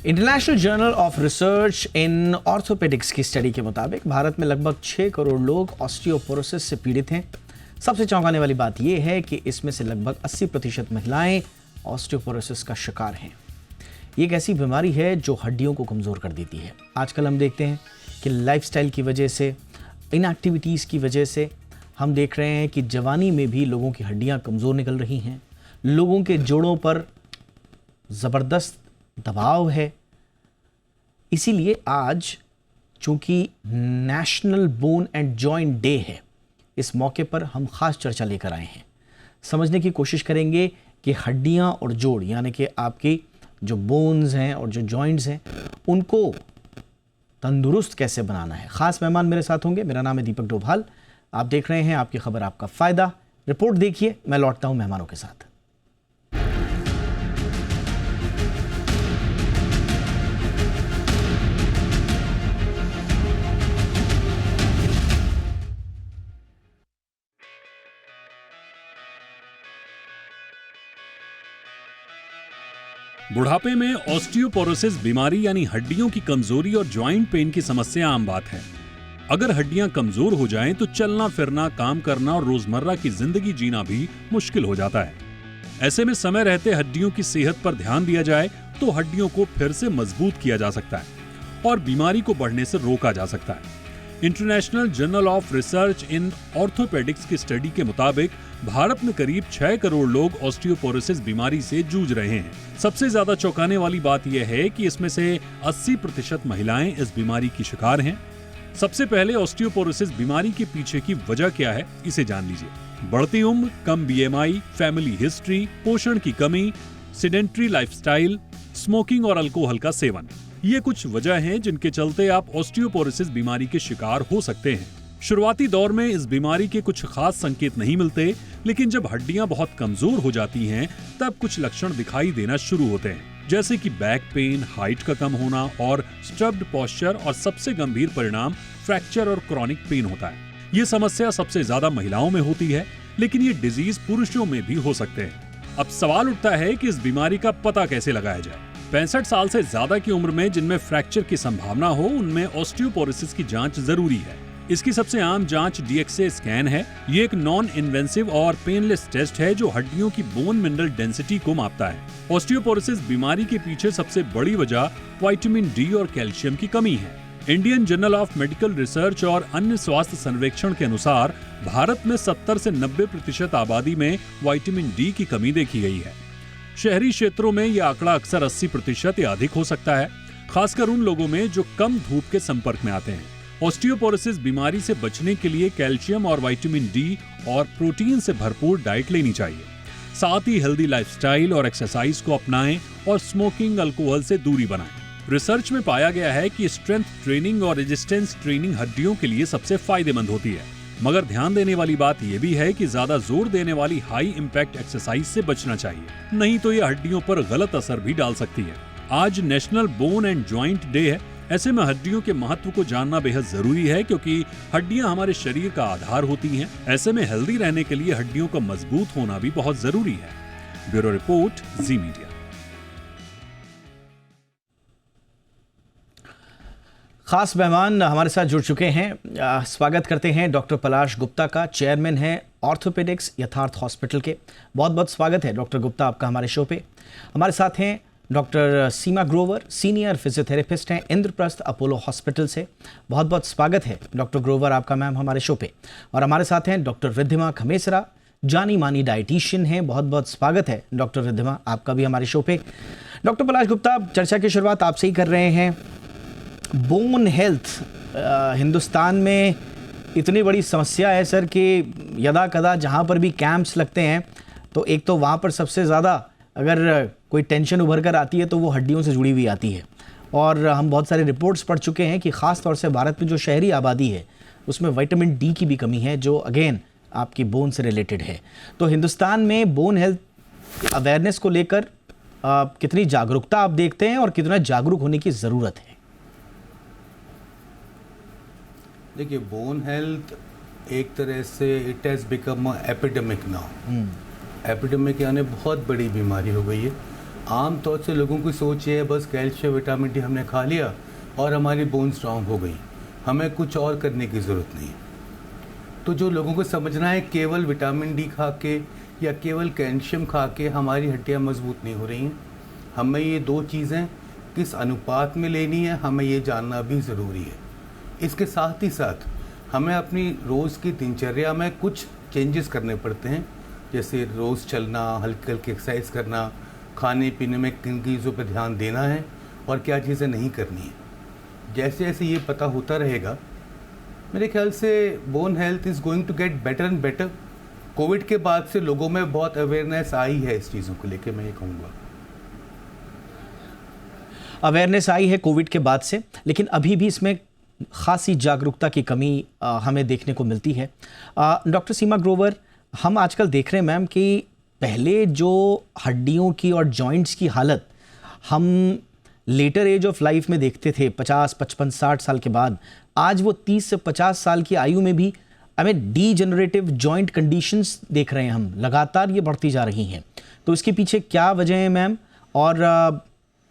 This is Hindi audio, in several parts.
International journal of research in orthopaedics की स्टडी के मुताबिक भारत में लगभग 6 करोड़ लोग ऑस्टियोपोरोसिस से पीड़ित हैं। सबसे चौंकाने वाली बात यह है कि इसमें से लगभग 80% महिलाएं ऑस्टियोपोरोसिस का शिकार हैं। ये एक ऐसी बीमारी है जो हड्डियों को कमज़ोर कर देती है। आजकल हम देखते हैं कि लाइफस्टाइल की वजह से, इनएक्टिविटीज़ की वजह से हम देख रहे हैं कि जवानी में भी लोगों की हड्डियां कमज़ोर निकल रही हैं। लोगों के जोड़ों पर ज़बरदस्त दबाव है। इसीलिए आज चूंकि national bone and joint day है, इस मौके पर हम खास चर्चा लेकर आए हैं। समझने की कोशिश करेंगे कि हड्डियां और जोड़, यानी कि आपकी जो बोन्स हैं और जो जॉइंट्स हैं, उनको तंदुरुस्त कैसे बनाना है। खास मेहमान मेरे साथ होंगे। मेरा नाम है दीपक डोभाल। आप देख रहे हैं आपकी खबर आपका फायदा। रिपोर्ट देखिए, मैं लौटता हूं मेहमानों के साथ। बुढ़ापे में ऑस्टियोपोरोसिस बीमारी यानी हड्डियों की कमजोरी और जॉइंट पेन की समस्या आम बात है। अगर हड्डियां कमजोर हो जाएं तो चलना फिरना, काम करना और रोजमर्रा की जिंदगी जीना भी मुश्किल हो जाता है। ऐसे में समय रहते हड्डियों की सेहत पर ध्यान दिया जाए तो हड्डियों को फिर से मजबूत किया जा सकता है और बीमारी को बढ़ने से रोका जा सकता है। International journal of research in orthopaedics की स्टडी के मुताबिक भारत में करीब 6 करोड़ लोग ऑस्टियोपोरोसिस बीमारी से जूझ रहे हैं। सबसे ज्यादा चौंकाने वाली बात यह है कि इसमें से 80% महिलाएं इस बीमारी की शिकार हैं। सबसे पहले ऑस्टियोपोरोसिस बीमारी के पीछे की वजह क्या है, इसे जान लीजिए। बढ़ती उम्र, कम BMI, फैमिली हिस्ट्री, पोषण की कमी, सेडेंट्री लाइफस्टाइल, स्मोकिंग और अल्कोहल का सेवन, ये कुछ वजह हैं जिनके चलते आप ऑस्टियोपोरोसिस बीमारी के शिकार हो सकते हैं। शुरुआती दौर में इस बीमारी के कुछ खास संकेत नहीं मिलते, लेकिन जब हड्डियां बहुत कमजोर हो जाती हैं, तब कुछ लक्षण दिखाई देना शुरू होते हैं, जैसे कि बैक पेन, हाइट का कम होना और स्ट्रब्ड पोस्चर, और सबसे गंभीर परिणाम फ्रैक्चर और क्रॉनिक पेन होता है। ये समस्या सबसे ज्यादा महिलाओं में होती है, लेकिन ये डिजीज पुरुषों में भी हो सकते हैं। अब सवाल उठता है कि इस बीमारी का पता कैसे लगाया जाए। 65 साल से ज्यादा की उम्र में जिनमें फ्रैक्चर की संभावना हो, उनमें ऑस्टियोपोरोसिस की जांच जरूरी है। इसकी सबसे आम जांच DXA स्कैन है। ये एक नॉन इन्वेसिव और पेनलेस टेस्ट है जो हड्डियों की बोन मिनरल डेंसिटी को मापता है। ऑस्टियोपोरोसिस बीमारी के पीछे सबसे बड़ी वजह विटामिन D और कैल्शियम की कमी है। Indian journal of medical research और अन्य स्वास्थ्य सर्वेक्षण के अनुसार भारत में 70 से 90% आबादी में विटामिन D की कमी देखी गई है। शहरी क्षेत्रों में यह आंकड़ा अक्सर 80% या अधिक हो सकता है, खासकर उन लोगों में जो कम धूप के संपर्क में आते हैं। ऑस्टियोपोरोसिस बीमारी से बचने के लिए कैल्शियम और विटामिन D और प्रोटीन से भरपूर डाइट लेनी चाहिए। साथ ही हेल्दी लाइफस्टाइल और एक्सरसाइज को अपनाएं और स्मोकिंग, अल्कोहल से दूरी बनाएं। रिसर्च में पाया गया है कि स्ट्रेंथ ट्रेनिंग और रेजिस्टेंस ट्रेनिंग हड्डियों के लिए सबसे फायदेमंद होती है, मगर ध्यान देने वाली बात यह भी है कि ज्यादा जोर देने वाली हाई इम्पैक्ट एक्सरसाइज से बचना चाहिए, नहीं तो ये हड्डियों पर गलत असर भी डाल सकती है। आज national bone and joint day है। ऐसे में हड्डियों के महत्व को जानना बेहद जरूरी है, क्योंकि हड्डियां हमारे शरीर का आधार होती हैं। ऐसे में हेल्दी रहने के लिए हड्डियों का मजबूत होना भी बहुत जरूरी है। ब्यूरो रिपोर्ट, जी मीडिया। खास मेहमान हमारे साथ जुड़ चुके हैं। स्वागत करते हैं डॉक्टर पलाश गुप्ता का, चेयरमैन है ऑर्थोपेडिक्स यथार्थ हॉस्पिटल के। बहुत बहुत स्वागत है डॉक्टर गुप्ता आपका हमारे शो पे। हमारे साथ हैं डॉक्टर सीमा ग्रोवर, सीनियर फिजियोथेरेपिस्ट हैं इंद्रप्रस्थ अपोलो हॉस्पिटल से। बहुत बहुत स्वागत है डॉक्टर ग्रोवर आपका मैम हमारे शो पे। और हमारे साथ हैं डॉक्टर रिद्धिमा खमेसरा, जानी मानी डाइटिशियन हैं। बहुत बहुत स्वागत है डॉक्टर रिद्धिमा आपका भी हमारे शो पे। डॉक्टर पलाश गुप्ता, चर्चा की शुरुआत आपसे ही कर रहे हैं। बोन हेल्थ हिंदुस्तान में इतनी बड़ी समस्या है सर कि यदा कदा जहाँ पर भी कैंप्स लगते हैं तो एक तो वहाँ पर सबसे ज़्यादा अगर कोई टेंशन उभर कर आती है तो वो हड्डियों से जुड़ी हुई आती है। और हम बहुत सारे रिपोर्ट्स पढ़ चुके हैं कि ख़ास तौर से भारत में जो शहरी आबादी है उसमें विटामिन D की भी कमी है, जो अगेन आपकी बोन से रिलेटेड है। तो हिंदुस्तान में बोन हेल्थ अवेयरनेस को लेकर कितनी जागरूकता आप देखते हैं और कितना जागरूक होने की ज़रूरत है? देखिए, बोन हेल्थ एक तरह से it has become epidemic now. Epidemic यानी बहुत बड़ी बीमारी हो गई है। आम तौर से लोगों की सोच ये है बस कैल्शियम विटामिन डी हमने खा लिया और हमारी बोन स्ट्रांग हो गई, हमें कुछ और करने की ज़रूरत नहीं। तो जो लोगों को समझना है केवल विटामिन डी खा के या केवल कैल्शियम खा के हमारी हड्डियां मजबूत नहीं हो रही हैं। हमें ये दो चीज़ें किस अनुपात में लेनी है, हमें ये जानना भी ज़रूरी है। इसके साथ ही साथ हमें अपनी रोज़ की दिनचर्या में कुछ चेंजेस करने पड़ते हैं, जैसे रोज़ चलना, हल्की हल्की एक्सरसाइज करना, खाने पीने में किन चीज़ों पर ध्यान देना है और क्या चीज़ें नहीं करनी है। जैसे जैसे ये पता होता रहेगा, मेरे ख्याल से bone health is going to get better and better. COVID के बाद से लोगों में बहुत अवेयरनेस आई है इस चीज़ों को लेके, मैं ये कहूँगा। अवेयरनेस आई है कोविड के बाद से, लेकिन अभी भी इसमें खासी जागरूकता की कमी हमें देखने को मिलती है। डॉक्टर सीमा ग्रोवर, हम आजकल देख रहे हैं मैम कि पहले जो हड्डियों की और जॉइंट्स की हालत हम लेटर एज ऑफ लाइफ में देखते थे 50, 55, 60 साल के बाद, आज वो 30 से 50 साल की आयु में भी हमें डीजेनरेटिव जॉइंट कंडीशंस देख रहे हैं। हम लगातार ये बढ़ती जा रही हैं, तो इसके पीछे क्या वजह है मैम? और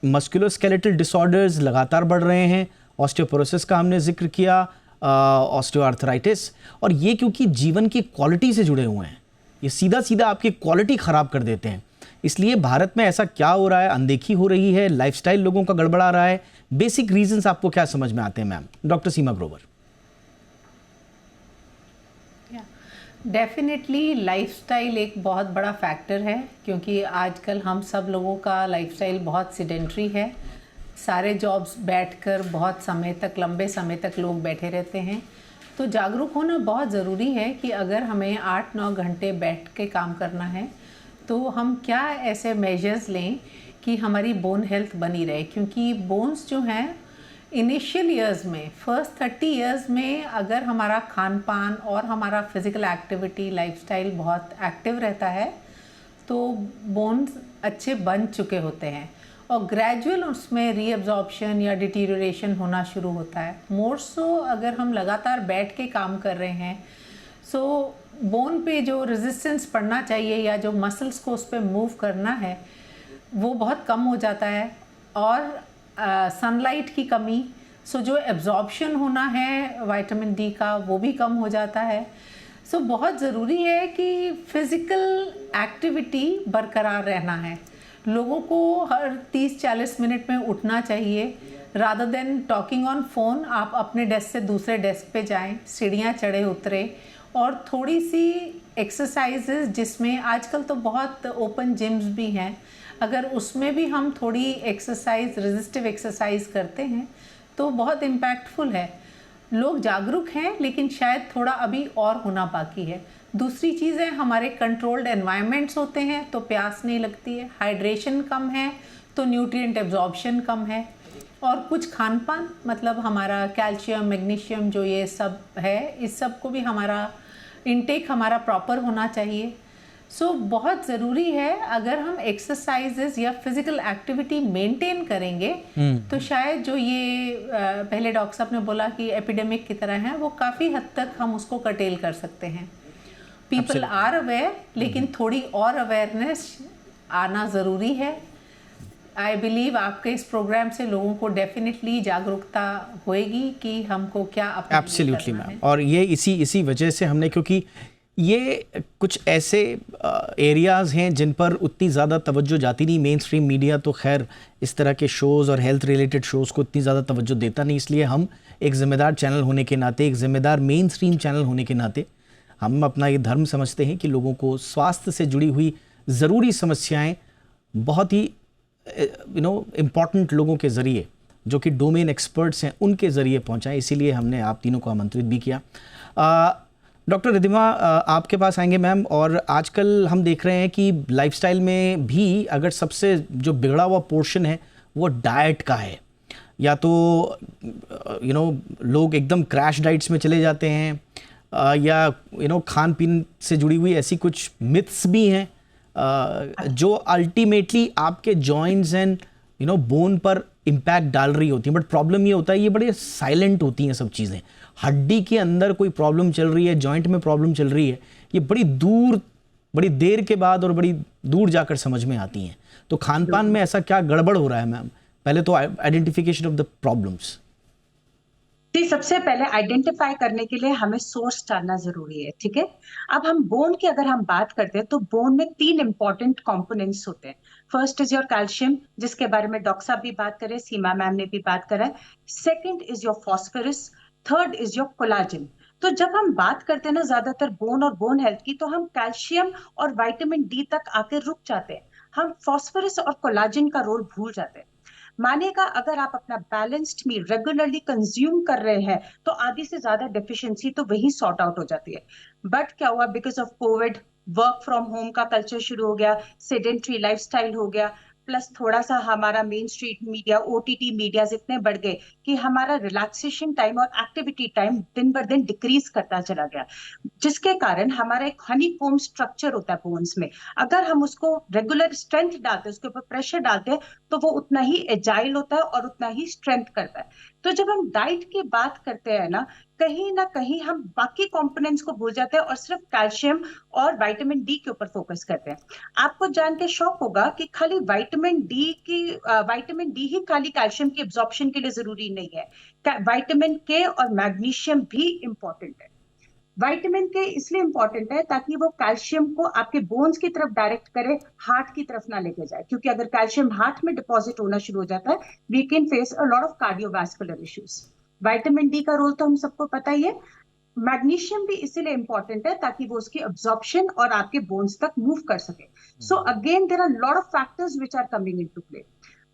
मस्कुलोस्केलेटल डिसऑर्डर्स लगातार बढ़ रहे हैं, ऑस्टियोपोरोसिस का हमने जिक्र किया, ऑस्टियोआर्थराइटिस, और ये क्योंकि जीवन की क्वालिटी से जुड़े हुए हैं, ये सीधा सीधा आपकी क्वालिटी ख़राब कर देते हैं। इसलिए भारत में ऐसा क्या हो रहा है? अनदेखी हो रही है, लाइफस्टाइल लोगों का गड़बड़ा रहा है, बेसिक रीजंस आपको क्या समझ में आते हैं मैम? डॉक्टर सीमा ग्रोवर। डेफिनेटली लाइफस्टाइल एक बहुत बड़ा फैक्टर है, क्योंकि आजकल हम सब लोगों का लाइफस्टाइल बहुत सिडेंट्री है। सारे जॉब्स बैठकर बहुत समय तक, लंबे समय तक लोग बैठे रहते हैं। तो जागरूक होना बहुत ज़रूरी है कि अगर हमें 8-9 घंटे बैठ के काम करना है तो हम क्या ऐसे मेजर्स लें कि हमारी बोन हेल्थ बनी रहे। क्योंकि बोन्स जो हैं इनिशियल ईयर्स में, फर्स्ट 30 ईयर्स में अगर हमारा खान पान और हमारा फिज़िकल एक्टिविटी, लाइफस्टाइल बहुत एक्टिव रहता है तो बोन्स अच्छे बन चुके होते हैं और ग्रेजुअल उसमें रीअब्जॉर्प्शन या डिटीरियोरेशन होना शुरू होता है। मोर सो अगर हम लगातार बैठ के काम कर रहे हैं, सो बोन पे जो रेजिस्टेंस पड़ना चाहिए या जो मसल्स को उस पर मूव करना है वो बहुत कम हो जाता है। और सनलाइट की कमी, सो जो एब्जॉर्प्शन होना है विटामिन डी का वो भी कम हो जाता है। सो बहुत ज़रूरी है कि फिज़िकल एक्टिविटी बरकरार रहना है। लोगों को हर 30-40 मिनट में उठना चाहिए। Rather than talking on phone, आप अपने डेस्क से दूसरे डेस्क पे जाएं, सीढ़ियाँ चढ़े उतरे और थोड़ी सी एक्सरसाइजेज, जिसमें आजकल तो बहुत ओपन जिम्स भी हैं, अगर उसमें भी हम थोड़ी एक्सरसाइज, रेजिस्टिव एक्सरसाइज करते हैं तो बहुत इम्पैक्टफुल है। लोग जागरूक हैं लेकिन शायद थोड़ा अभी और होना बाकी है। दूसरी चीज़ है, हमारे कंट्रोल्ड एनवायरनमेंट्स होते हैं तो प्यास नहीं लगती है, हाइड्रेशन कम है तो न्यूट्रिएंट एब्जॉर्प्शन कम है, और कुछ खान पान, मतलब हमारा कैल्शियम, मैग्नीशियम जो ये सब है, इस सब को भी हमारा इनटेक हमारा प्रॉपर होना चाहिए। सो बहुत ज़रूरी है, अगर हम एक्सरसाइजेज या फिज़िकल एक्टिविटी मेंटेन करेंगे तो शायद जो ये पहले डॉक्टर साहब ने बोला कि एपिडेमिक की तरह है, वो काफ़ी हद तक हम उसको कर्टेल कर सकते हैं। पीपल आर अवेयर, लेकिन थोड़ी और अवेयरनेस आना ज़रूरी है। आई बिलीव आपके इस प्रोग्राम से लोगों को डेफिनेटली जागरूकता होएगी कि हमको क्या अपना एब्सोल्युटली मैम। और ये इसी वजह से हमने, क्योंकि ये कुछ ऐसे एरियाज़ हैं जिन पर उतनी ज़्यादा तवज्जो जाती नहीं। मेन स्ट्रीम मीडिया तो खैर इस तरह के शोज़ और हेल्थ रिलेटेड शोज़ को इतनी ज़्यादा तवज्जो देता नहीं, इसलिए हम एक ज़िम्मेदार चैनल होने के नाते, एक ज़िम्मेदार मेन स्ट्रीम चैनल होने के नाते, हम अपना ये धर्म समझते हैं कि लोगों को स्वास्थ्य से जुड़ी हुई ज़रूरी समस्याएं बहुत ही इम्पॉर्टेंट लोगों के ज़रिए, जो कि डोमेन एक्सपर्ट्स हैं, उनके ज़रिए पहुंचाएं। इसीलिए हमने आप तीनों को आमंत्रित भी किया। डॉक्टर रिद्धिमा, आपके पास आएंगे मैम। और आजकल हम देख रहे हैं कि लाइफस्टाइल में भी अगर सबसे जो बिगड़ा हुआ पोर्शन है वो डाइट का है, या तो लोग एकदम क्रैश डाइट्स में चले जाते हैं, या खान पीन से जुड़ी हुई ऐसी कुछ मिथ्स भी हैं जो अल्टीमेटली आपके जॉइंट्स एंड बोन पर इम्पैक्ट डाल रही होती हैं। बट प्रॉब्लम ये होता है, ये बड़े साइलेंट होती हैं सब चीज़ें। हड्डी के अंदर कोई प्रॉब्लम चल रही है, जॉइंट में प्रॉब्लम चल रही है, ये बड़ी दूर बड़ी देर के बाद और बड़ी दूर जाकर समझ में आती हैं। तो खान पान में ऐसा क्या गड़बड़ हो रहा है मैम? पहले तो आइडेंटिफिकेशन ऑफ द प्रॉब्लम्स। जी, सबसे पहले आइडेंटिफाई करने के लिए हमें सोर्स जानना जरूरी है, ठीक है। अब हम बोन की अगर हम बात करते हैं तो बोन में 3 इंपॉर्टेंट कंपोनेंट्स होते हैं। फर्स्ट इज योर कैल्शियम, जिसके बारे में डॉक्टर साहब भी बात करें, सीमा मैम ने भी बात करा है। Second is your phosphorus, third is your collagen. तो जब हम बात करते हैं ना ज्यादातर बोन और बोन हेल्थ की, तो हम कैल्शियम और विटामिन डी तक आके रुक जाते हैं, हम फॉस्फोरस और कोलाजन का रोल भूल जाते हैं। मानेगा अगर आप अपना बैलेंस्ड मील रेगुलरली कंज्यूम कर रहे हैं तो आधी से ज्यादा डेफिशिएंसी तो वही सॉर्ट आउट हो जाती है। बट क्या हुआ, because of Covid work from home का कल्चर शुरू हो गया, सेडेंट्री लाइफस्टाइल हो गया, प्लस थोड़ा सा हमारा main street media, OTT media इतने बढ़ गए कि हमारा रिलैक्सेशन टाइम और एक्टिविटी टाइम दिन बर दिन डिक्रीज करता चला गया, जिसके कारण हमारा एक हनी कोम स्ट्रक्चर होता है बोन्स में। अगर हम उसको रेगुलर स्ट्रेंथ डालते हैं, उसके ऊपर प्रेशर डालते हैं, तो वो उतना ही एजाइल होता है और उतना ही स्ट्रेंथ करता है। तो जब हम डाइट की बात करते हैं ना कहीं हम बाकी कंपोनेंट्स को भूल जाते हैं और सिर्फ कैल्शियम और विटामिन डी के ऊपर फोकस करते हैं। आपको जान के शॉक होगा कि खाली विटामिन डी ही खाली कैल्शियम की एब्जॉर्प्शन के लिए जरूरी नहीं है। विटामिन के और मैग्नीशियम भी इंपॉर्टेंट है। विटामिन के इसलिए इंपॉर्टेंट है ताकि वो कैल्शियम को आपके बोन्स की तरफ डायरेक्ट करे, हार्ट की तरफ ना लेके जाए, क्योंकि अगर कैल्शियम हार्ट में डिपॉजिट होना शुरू हो जाता है, we can face a lot of cardiovascular issues. Vitamin D का रोल तो हम सबको पता ही है। मैग्नीशियम भी इसीलिए इंपॉर्टेंट है ताकि वो उसकी अब्जॉर्प्शन और आपके बोन्स तक मूव कर सके। So again there are lot of factors which are coming into play.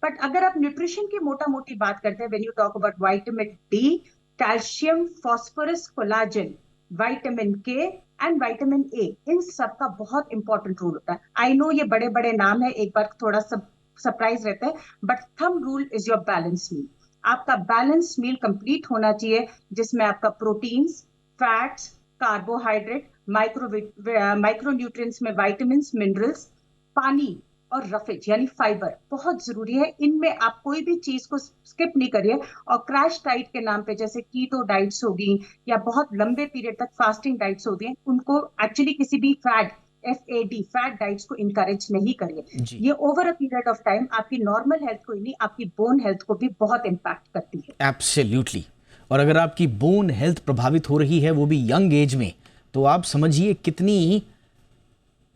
But अगर आप न्यूट्रिशन की मोटा मोटी बात करते हैं, when you talk about vitamin D, calcium, phosphorus, collagen, vitamin K and vitamin A, इन सब का बहुत इंपॉर्टेंट रोल होता है। आई नो ये बड़े बड़े नाम है, एक बार थोड़ा सरप्राइज रहता है, but thumb rule is your balance meal. आपका बैलेंस मील कंप्लीट होना चाहिए, जिसमें आपका proteins, fats, carbohydrate, micro nutrients में विटामिन, मिनरल्स, पानी और रफेज यानी फाइबर बहुत जरूरी है। इनमें आप कोई भी चीज को स्किप नहीं करिए। और क्रैश डाइट के नाम पे जैसे कीटो डाइट्स होगी या बहुत लंबे पीरियड तक फास्टिंग डाइट्स होती हैं, उनको एक्चुअली किसी भी फैट डाइट्स को इनकरेज नहीं करिए। ये over a period of time आपकी नॉर्मल हेल्थ को ही नहीं, आपकी बोन हेल्थ को भी बहुत इम्पैक्ट करती है। एब्सोल्युटली। और अगर आपकी बोन हेल्थ प्रभावित हो रही है, वो भी यंग एज में, तो आप समझिए कितनी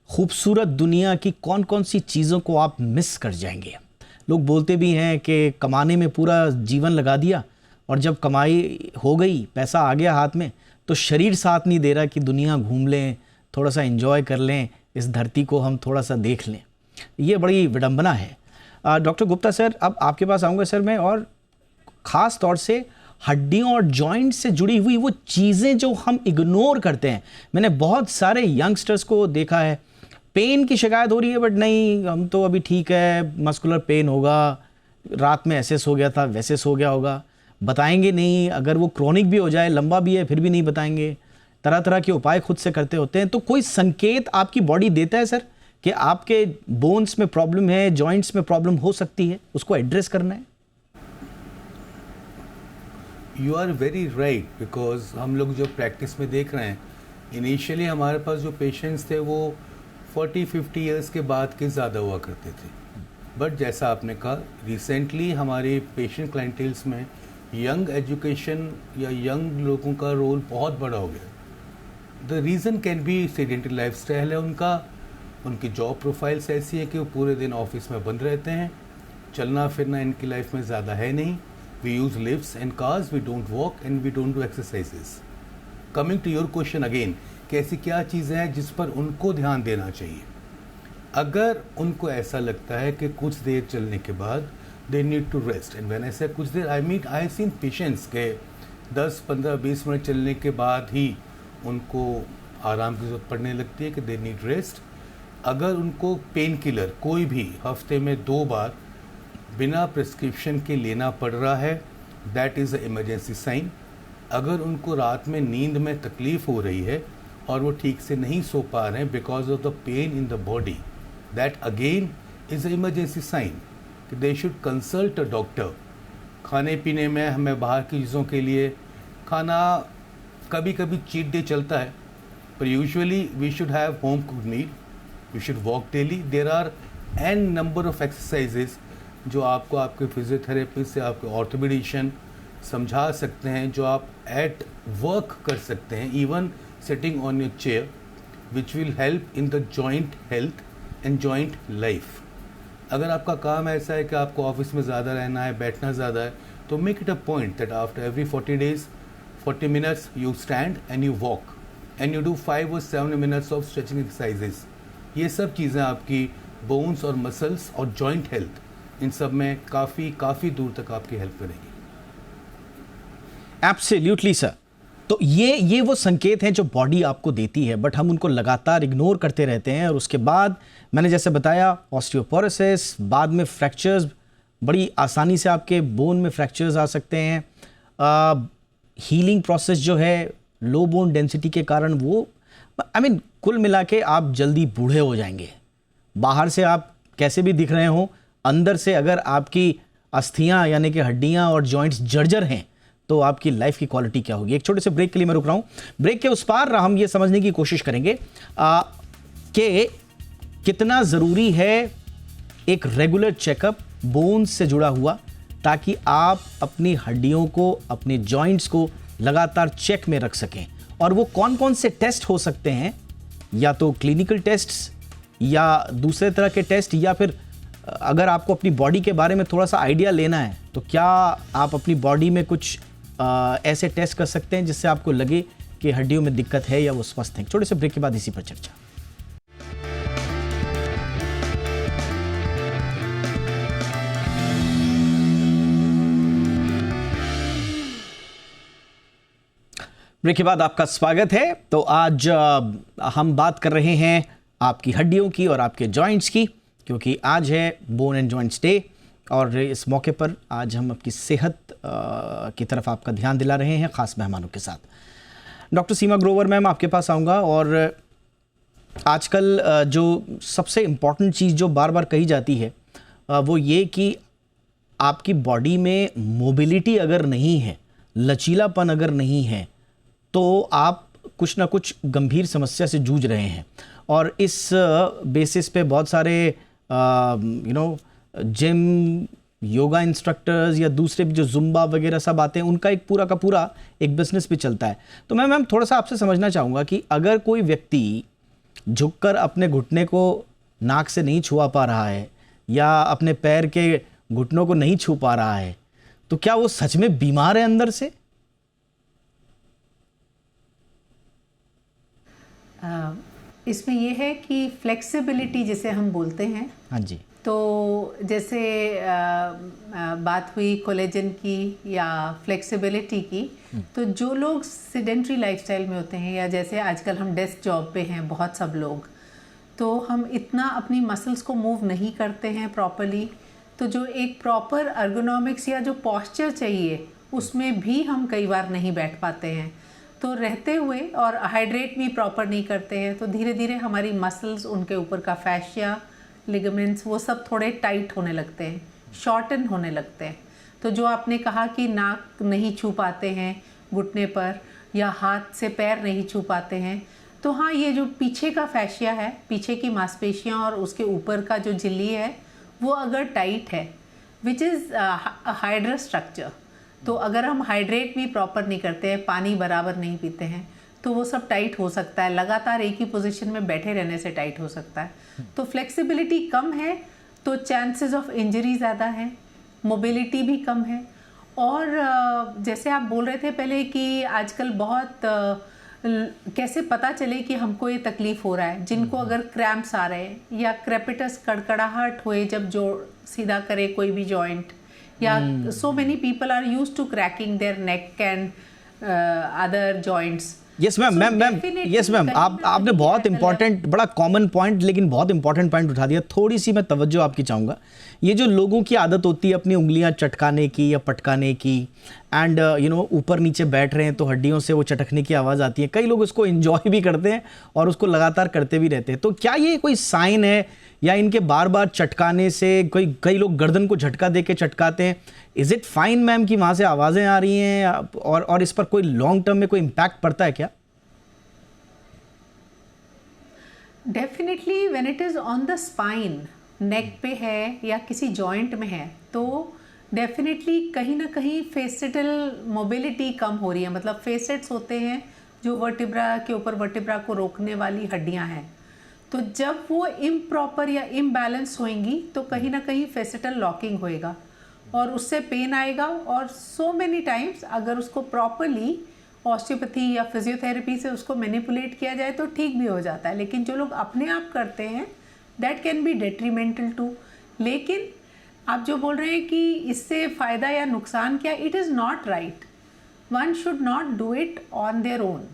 खूबसूरत दुनिया की कौन कौन सी चीज़ों को आप मिस कर जाएंगे। लोग बोलते भी हैं कि कमाने में पूरा जीवन लगा दिया और जब कमाई हो गई, पैसा आ गया हाथ में, तो शरीर साथ नहीं दे रहा कि दुनिया घूम लें, थोड़ा सा एंजॉय कर लें, इस धरती को हम थोड़ा सा देख लें। ये बड़ी विडंबना है। डॉक्टर गुप्ता सर, अब आपके पास आऊँगा सर मैं, और ख़ास तौर से हड्डियों और जॉइंट से जुड़ी हुई वो चीज़ें जो हम इग्नोर करते हैं। मैंने बहुत सारे यंगस्टर्स को देखा है, पेन की शिकायत हो रही है, बट नहीं हम तो अभी ठीक है, मस्कुलर पेन होगा, रात में ऐसे सो गया था, वैसे सो गया होगा, बताएंगे नहीं। अगर वो क्रोनिक भी हो जाए, लंबा भी है, फिर भी नहीं बताएंगे। तरह तरह के उपाय खुद से करते होते हैं। तो कोई संकेत आपकी बॉडी देता है सर कि आपके बोन्स में प्रॉब्लम है, जॉइंट्स में प्रॉब्लम हो सकती है, उसको एड्रेस करना है? You are very right, because हम लोग जो प्रैक्टिस में देख रहे हैं, इनिशियली हमारे पास जो पेशेंट्स थे वो 40-50 ईयर्स के बाद के ज़्यादा हुआ करते थे। बट जैसा आपने कहा, रिसेंटली हमारे पेशेंट क्लाइंटेल्स में यंग एजुकेशन या यंग लोगों का रोल बहुत बड़ा हो गया। The reason can be sedentary lifestyle है उनका, उनकी जॉब प्रोफाइल्स ऐसी है कि वो पूरे दिन ऑफिस में बंद रहते हैं, चलना फिरना इनकी लाइफ में ज़्यादा है नहीं। We use lifts and cars, we don't walk and we don't do exercises. Coming to your question again, कि ऐसी क्या चीज़ें हैं जिस पर उनको ध्यान देना चाहिए। अगर उनको ऐसा लगता है कि कुछ देर चलने के बाद they need to rest, and when I say कुछ देर, I have seen patients के 10, 15, 20 मिनट चलने के बाद ही उनको आराम की ज़रूरत पड़ने लगती है कि they need rest। अगर उनको पेन किलर कोई भी हफ्ते में 2 बार बिना प्रिस्क्रिप्शन के लेना पड़ रहा है, that is a emergency sign. अगर उनको रात में नींद में तकलीफ़ हो रही है और वो ठीक से नहीं सो पा रहे हैं because of the pain in the body, that again is a emergency sign कि they should consult a doctor. खाने पीने में हमें बाहर की चीज़ों के लिए खाना कभी कभी चीट डे चलता है, पर usually we should have home cooked meal you should walk daily. There are an number of exercises जो आपको आपके फिजियोथेरेपिस्ट या आपके ऑर्थोपेडिशियन समझा सकते हैं, जो आप एट वर्क कर सकते हैं, even sitting on your chair, which will help in the joint health and joint life. अगर आपका काम ऐसा है कि आपको ऑफिस में ज़्यादा रहना है, बैठना ज़्यादा है, तो make it a point that after every 40 days 40 minutes you stand and you walk and you do 5 or 7 minutes of stretching exercises. ये सब चीज़ें आपकी बोन्स और मसल्स और जॉइंट हेल्थ, इन सब में काफ़ी दूर तक आपकी हेल्प करेगी. Absolutely sir. तो ये वो संकेत हैं जो बॉडी आपको देती है, बट हम उनको लगातार इग्नोर करते रहते हैं और उसके बाद मैंने जैसे बताया ऑस्टियोपोरोसिस, बाद में फ्रैक्चर्स, बड़ी आसानी से आपके बोन में फ्रैक्चर्स आ सकते हैं. हीलिंग प्रोसेस जो है लो बोन डेंसिटी के कारण वो कुल मिला के आप जल्दी बूढ़े हो जाएंगे. बाहर से आप कैसे भी दिख रहे हो, अंदर से अगर आपकी अस्थियां यानी कि हड्डियां और जॉइंट्स जर्जर हैं तो आपकी लाइफ की क्वालिटी क्या होगी. एक छोटे से ब्रेक के लिए मैं रुक रहा हूं. ब्रेक के उस पार हम ये समझने की कोशिश करेंगे कि कितना ज़रूरी है एक रेगुलर चेकअप बोन्स से जुड़ा हुआ, ताकि आप अपनी हड्डियों को, अपने जॉइंट्स को लगातार चेक में रख सकें. और वो कौन कौन से टेस्ट हो सकते हैं, या तो क्लिनिकल टेस्ट्स या दूसरे तरह के टेस्ट, या फिर अगर आपको अपनी बॉडी के बारे में थोड़ा सा आइडिया लेना है तो क्या आप अपनी बॉडी में कुछ ऐसे टेस्ट कर सकते हैं जिससे आपको लगे कि हड्डियों में दिक्कत है या वो स्वस्थ हैं. छोटे से ब्रेक के बाद इसी पर चर्चा. ब्रेक के बाद आपका स्वागत है. तो आज हम बात कर रहे हैं आपकी हड्डियों की और आपके जॉइंट्स की, क्योंकि आज है बोन एंड जॉइंट्स डे और इस मौके पर आज हम आपकी सेहत की तरफ आपका ध्यान दिला रहे हैं ख़ास मेहमानों के साथ. डॉक्टर सीमा ग्रोवर मैम, आपके पास आऊँगा. और आजकल जो सबसे इम्पॉर्टेंट चीज़ जो बार बार कही जाती है वो ये कि आपकी बॉडी में मोबिलिटी अगर नहीं है, लचीलापन अगर नहीं है, तो आप कुछ ना कुछ गंभीर समस्या से जूझ रहे हैं. और इस बेसिस पे बहुत सारे जिम, योगा इंस्ट्रक्टर्स या दूसरे भी जो जुम्बा वगैरह सब आते हैं, उनका एक पूरा का पूरा एक बिजनेस भी चलता है. तो मैम थोड़ा सा आपसे समझना चाहूँगा कि अगर कोई व्यक्ति झुककर अपने घुटने को नाक से नहीं छुआ पा रहा है या अपने पैर के घुटनों को नहीं छू पा रहा है, तो क्या वो सच में बीमार है अंदर से? इसमें यह है कि फ्लेक्सिबिलिटी जिसे हम बोलते हैं. हाँ जी. तो जैसे बात हुई कोलेजन की या फ्लेक्सिबिलिटी की, तो जो लोग सेडेंट्री लाइफस्टाइल में होते हैं या जैसे आजकल हम डेस्क जॉब पे हैं बहुत सब लोग, तो हम इतना अपनी मसल्स को मूव नहीं करते हैं प्रॉपरली. तो जो एक प्रॉपर अर्गोनॉमिक्स या जो पॉस्चर चाहिए उसमें भी हम कई बार नहीं बैठ पाते हैं. तो रहते हुए और हाइड्रेट भी प्रॉपर नहीं करते हैं, तो धीरे धीरे हमारी मसल्स, उनके ऊपर का फैशिया, लिगामेंट्स, वो सब थोड़े टाइट होने लगते हैं, शॉर्टन होने लगते हैं. तो जो आपने कहा कि नाक नहीं छू पाते हैं घुटने पर या हाथ से पैर नहीं छू पाते हैं, तो हाँ, ये जो पीछे का फैशिया है, पीछे की मांसपेशियाँ और उसके ऊपर का जो झिल्ली है, वो अगर टाइट है, विच इज़ हाइड्रा स्ट्रक्चर, तो अगर हम हाइड्रेट भी प्रॉपर नहीं करते हैं, पानी बराबर नहीं पीते हैं, तो वो सब टाइट हो सकता है. लगातार एक ही पोजीशन में बैठे रहने से टाइट हो सकता है. तो फ्लेक्सिबिलिटी कम है तो चांसेस ऑफ इंजरी ज़्यादा है, मोबिलिटी भी कम है. और जैसे आप बोल रहे थे पहले कि आजकल बहुत कैसे पता चले कि हमको ये तकलीफ़ हो रहा है, जिनको अगर क्रैम्प्स आ रहे हैं या क्रेपिटस, कड़कड़ाहट हुए जब जोड़ सीधा करे कोई भी जॉइंट, या so many people are used to cracking their neck and other joints. Yes ma'am. Yes ma'am, आपने बहुत इंपॉर्टेंट, बड़ा कॉमन पॉइंट लेकिन बहुत इंपॉर्टेंट पॉइंट उठा दिया. थोड़ी सी मैं तवज्जो आपकी चाहूँगा. ये जो लोगों की आदत होती है अपनी उंगलियां चटकाने की या पटकाने की, एंड ऊपर नीचे बैठ रहे हैं तो हड्डियों से वो चटकने की आवाज़ आती है. कई लोग उसको एंजॉय भी करते हैं और उसको लगातार करते भी रहते हैं. तो क्या ये कोई साइन है, या इनके बार बार चटकाने से, कई लोग गर्दन को झटका दे के चटकाते हैं, इज़ इट फाइन मैम कि वहाँ से आवाज़ें आ रही हैं, और इस पर कोई लॉन्ग टर्म में कोई इम्पैक्ट पड़ता है क्या? Definitely when it is on the spine, neck पे है या किसी जॉइंट में है, तो डेफिनेटली कहीं ना कहीं फेसेटल मोबिलिटी कम हो रही है। मतलब फेसेट्स होते हैं जो वर्टिब्रा के ऊपर वर्टिब्रा को रोकने वाली हड्डियां हैं, तो जब वो इम्प्रॉपर या इम्बैलेंस होंगी तो कहीं ना कहीं फेसेटल लॉकिंग होएगा और उससे पेन आएगा। और सो मेनी टाइम्स अगर उसको प्रॉपरली ऑस्टियोपैथी या फिजियोथेरेपी से उसको मैनिपुलेट किया जाए तो ठीक भी हो जाता है, लेकिन जो लोग अपने आप करते हैं that can be detrimental to. लेकिन आप जो बोल रहे हैं कि इससे फ़ायदा या नुकसान क्या, it is not right, one should not do it on their own.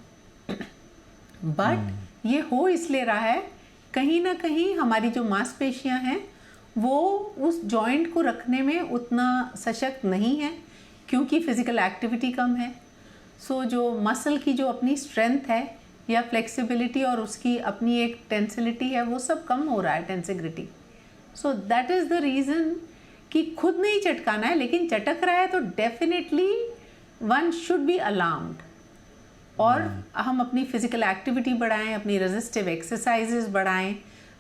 But ये हो इसलिए रहा है, कहीं ना कहीं हमारी जो मांसपेशियां हैं वो उस जॉइंट को रखने में उतना सशक्त नहीं है क्योंकि फिजिकल एक्टिविटी कम है। सो जो मसल की जो अपनी स्ट्रेंथ है या फ्लेक्सिबिलिटी और उसकी अपनी एक टेंसिलिटी है वो सब कम हो रहा है, tensegrity. So that is the reason कि खुद नहीं चटकाना है, लेकिन चटक रहा है तो definitely one should be alarmed. और हम अपनी फिजिकल एक्टिविटी बढ़ाएं, अपनी रेजिस्टिव एक्सरसाइजेज बढ़ाएं,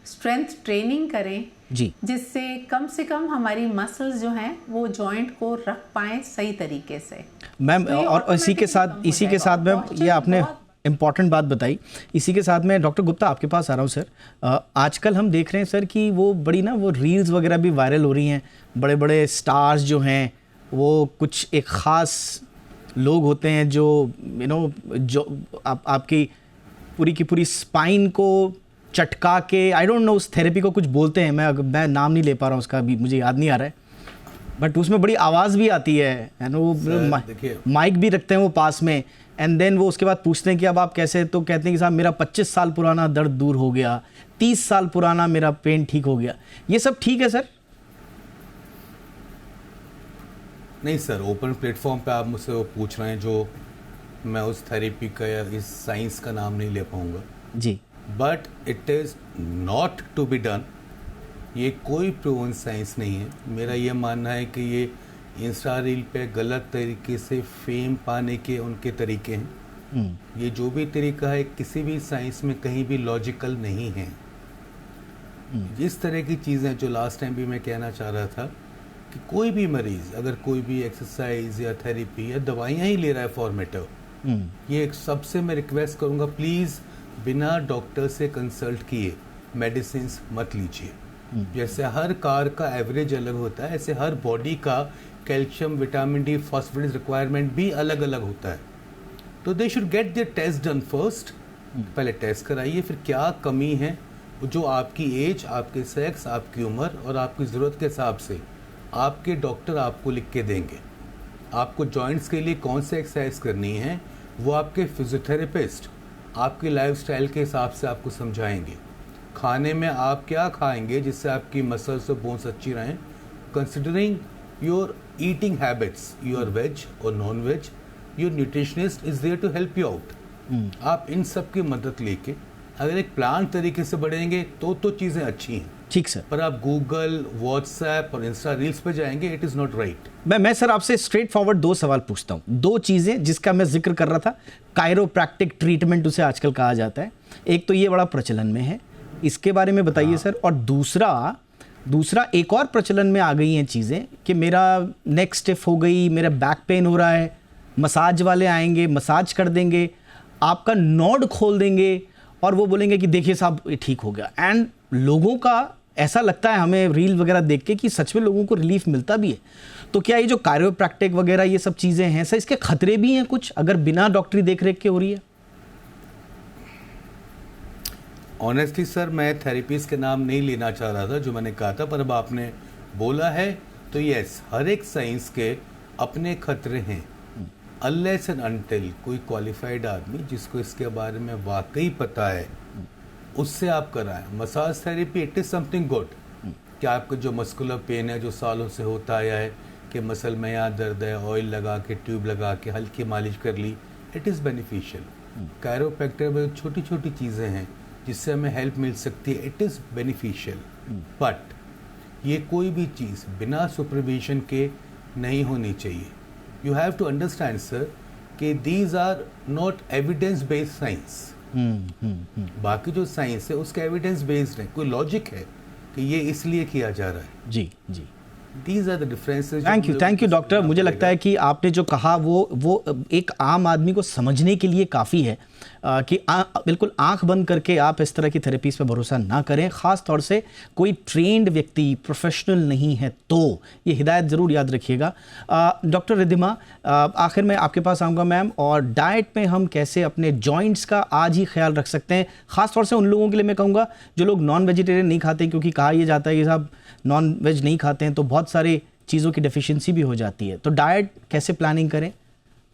स्ट्रेंथ ट्रेनिंग करें जी, जिससे कम से कम हमारी मसल्स जो हैं वो जॉइंट को रख पाएं सही तरीके से। मैम। तो ये और इसी के साथ automatically कम हो मैम जाएगा। ये आपने बहुत- इम्पॉर्टेंट बात बताई। इसी के साथ में डॉक्टर गुप्ता आपके पास आ रहा हूँ सर। आजकल हम देख रहे हैं सर कि वो बड़ी ना वो रील्स वगैरह भी वायरल हो रही हैं। बड़े बड़े स्टार्स जो हैं वो कुछ एक ख़ास लोग होते हैं जो जो आपकी पूरी की पूरी स्पाइन को चटका के, आई डोंट नो उस थेरेपी को कुछ बोलते हैं, मैं नाम नहीं ले पा रहा हूँ उसका, अभी मुझे याद नहीं आ रहा है, बट उसमें बड़ी आवाज़ भी आती है एंड वो देखिए, माइक भी रखते हैं वो पास में, एंड देन वो उसके बाद पूछते हैं कि अब आप कैसे, तो कहते हैं कि साहब मेरा 25 साल पुराना दर्द दूर हो गया, 30 साल पुराना मेरा पेन ठीक हो गया। ये सब ठीक है सर? नहीं सर, ओपन प्लेटफॉर्म पे आप मुझसे वो पूछ रहे हैं जो मैं उस थेरेपी का या इस साइंस का नाम नहीं ले पाऊंगा, जी, but it is not to be done. ये कोई प्रूवन साइंस नहीं है। मेरा ये मानना है कि ये इंस्टा रील पे गलत तरीके से फेम पाने के उनके तरीके हैं। ये जो भी तरीका है किसी भी साइंस में कहीं भी लॉजिकल नहीं है। इस तरह की चीज़ें जो लास्ट टाइम भी मैं कहना चाह रहा था कि कोई भी मरीज़ अगर कोई भी एक्सरसाइज या थेरेपी या दवाइयाँ ही ले रहा है फॉर्मेटिव, ये एक सबसे मैं रिक्वेस्ट करूँगा, प्लीज़ बिना डॉक्टर से कंसल्ट किए मेडिसिन मत लीजिए। जैसे हर कार का एवरेज अलग होता है, ऐसे हर बॉडी का calcium, vitamin D, phosphorus requirement भी अलग अलग होता है। तो they should get their test done first. पहले टेस्ट कराइए, फिर क्या कमी है जो आपकी एज, आपके सेक्स, आपकी उम्र और आपकी ज़रूरत के हिसाब से आपके डॉक्टर आपको लिख के देंगे। आपको जॉइंट्स के लिए कौन से एक्सरसाइज करनी है वो आपके फिजियोथेरेपिस्ट आपके लाइफस्टाइल के हिसाब से आपको समझाएंगे। खाने में आप क्या खाएंगे जिससे आपकी मसल्स और बोन्स अच्छी रहें, considering your eating habits, your veg और non veg, your nutritionist is there to help you out. आप इन सब की मदद लेके अगर एक प्लान तरीके से बढ़ेंगे तो चीज़ें अच्छी हैं। ठीक सर। पर आप गूगल, व्हाट्सएप और इंस्टा रील्स पे जाएंगे, इट इज़ नॉट राइट। मैं सर आपसे स्ट्रेट फॉरवर्ड 2 सवाल पूछता हूँ। 2 चीज़ें जिसका मैं जिक्र कर रहा था, कायरोप्रैक्टिक ट्रीटमेंट उसे आजकल कहा जाता है। एक तो ये बड़ा प्रचलन में है, इसके बारे में बताइए सर। और दूसरा एक और प्रचलन में आ गई हैं चीज़ें कि मेरा नेक स्टिफ हो गई, मेरा बैक पेन हो रहा है, मसाज वाले आएंगे, मसाज कर देंगे, आपका नोड खोल देंगे और वो बोलेंगे कि देखिए साहब ये ठीक हो गया। एंड लोगों का ऐसा लगता है हमें रील वगैरह देख के कि सच में लोगों को रिलीफ मिलता भी है। तो क्या ये जो कायरोप्रैक्टिक वगैरह ये सब चीज़ें हैं सर, इसके खतरे भी हैं कुछ अगर बिना डॉक्टरी देख रेख के हो रही है? ऑनेस्टली सर, मैं थेरेपीज के नाम नहीं लेना चाह रहा था जो मैंने कहा था, पर अब आपने बोला है तो यस, हर एक साइंस के अपने खतरे हैं। अनलेस एंड अनटिल कोई क्वालिफाइड आदमी जिसको इसके बारे में वाकई पता है उससे आप कराएं massage therapy, it is something good. कि आपका जो मस्कुलर पेन है जो सालों से होता आया है कि मसल में यहाँ दर्द है, ऑयल लगा के, ट्यूब लगा के हल्की मालिश कर ली, इट इज़ बेनिफिशियल। कायरोप्रैक्टर में छोटी छोटी चीज़ें हैं जिससे हमें हेल्प मिल सकती है, इट इज़ बेनिफिशियल। बट ये कोई भी चीज़ बिना सुपरविजन के नहीं होनी चाहिए। You have to understand sir कि these are not evidence based science. बाकी जो साइंस है उसका एविडेंस बेस्ड है, कोई लॉजिक है कि ये इसलिए किया जा रहा है। जी जी, these are the differences. Thank you doctor. मुझे लगता है कि आपने जो कहा वो एक आम आदमी को समझने के लिए काफ़ी है कि बिल्कुल आंख बंद करके आप इस तरह की थेरेपीज़ पे भरोसा ना करें, ख़ास तौर से कोई ट्रेंड व्यक्ति प्रोफेशनल नहीं है तो ये हिदायत ज़रूर याद रखिएगा। डॉक्टर रिद्धिमा, आखिर में आपके पास आऊँगा मैम, और डाइट में हम कैसे अपने जॉइंट्स का आज ही ख्याल रख सकते हैं, ख़ास तौर से उन लोगों के लिए मैं कहूँगा जो लोग नॉन वेजिटेरियन नहीं खाते, क्योंकि कहा यह जाता है कि साहब नॉन वेज नहीं खाते हैं तो बहुत सारी चीज़ों की डेफिशिएंसी भी हो जाती है। तो डाइट कैसे प्लानिंग करें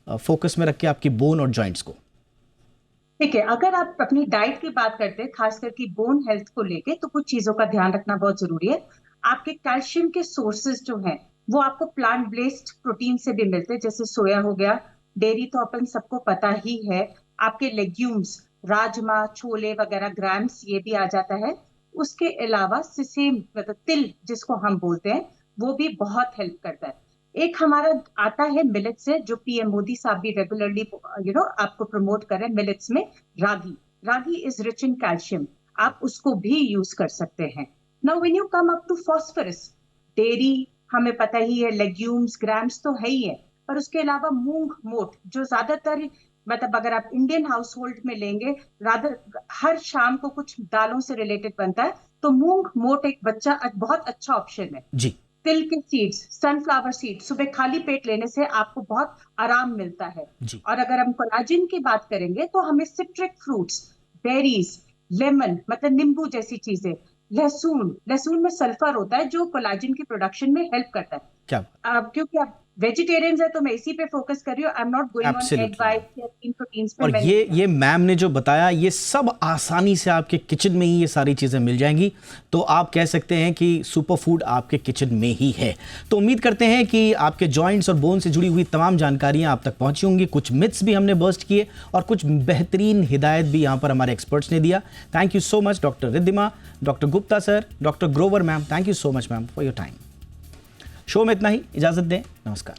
फोकस में रख के आपकी बोन और जॉइंट्स को? ठीक है, अगर आप अपनी डाइट की बात करते हैं खास करके बोन हेल्थ को लेके, तो कुछ चीजों का ध्यान रखना बहुत जरूरी है। आपके कैल्शियम के सोर्सेज जो हैं वो आपको प्लांट बेस्ड प्रोटीन से भी मिलते हैं, जैसे सोया हो गया, डेयरी तो अपन सबको पता ही है, आपके लेग्यूम्स राजमा छोले वगैरह ग्राम्स ये भी आ जाता है। उसके अलावा सिसेम मतलब तिल जिसको हम बोलते हैं वो भी बहुत हेल्प करता है। एक हमारा आता है मिलेट से, जो पीएम मोदी साहब भी रेगुलरली आपको प्रमोट कर रहे हैं, मिलेट्स में ragi. Ragi is rich in calcium, आप उसको भी यूज कर सकते हैं। Now when you come up to phosphorus, dairy हमें पता ही है, लेग्यूम्स ग्राम्स तो है ही है, पर उसके अलावा मूंग मोठ जो ज्यादातर मतलब अगर आप इंडियन हाउस होल्ड में लेंगे रादर हर शाम को कुछ दालों से रिलेटेड बनता है, तो मूंग मोठ एक बहुत अच्छा ऑप्शन है। जी, तिल के सीड्स, सनफ्लावर सीड्स सुबह खाली पेट लेने से आपको बहुत आराम मिलता है। जी। और अगर हम कोलाजिन की बात करेंगे तो हमें सिट्रिक फ्रूट्स, बेरीज, लेमन मतलब नींबू जैसी चीजें, लहसुन में सल्फर होता है जो कोलाजिन की प्रोडक्शन में हेल्प करता है। क्या क्योंकि आप वेजिटेरियंस है तो मैं इसी पे फोकस कर रही हूँ, I am not going on egg white या इन प्रोटीन्स पे। और ये मैम ने जो बताया ये सब आसानी से आपके किचन में ही ये सारी चीज़ें मिल जाएंगी, तो आप कह सकते हैं कि सुपर फूड आपके किचन में ही है। तो उम्मीद करते हैं कि आपके जॉइंट्स और बोन से जुड़ी हुई तमाम जानकारियां आप तक पहुंची होंगी। कुछ मिथ्स भी हमने बर्स्ट किए और कुछ बेहतरीन हिदायत भी यहाँ पर हमारे एक्सपर्ट्स ने दिया। Thank you so much doctor Riddhima, doctor Gupta sir, doctor Grover ma'am, thank you so much ma'am for your time. Show में इतना ही, इजाज़त दें, नमस्कार।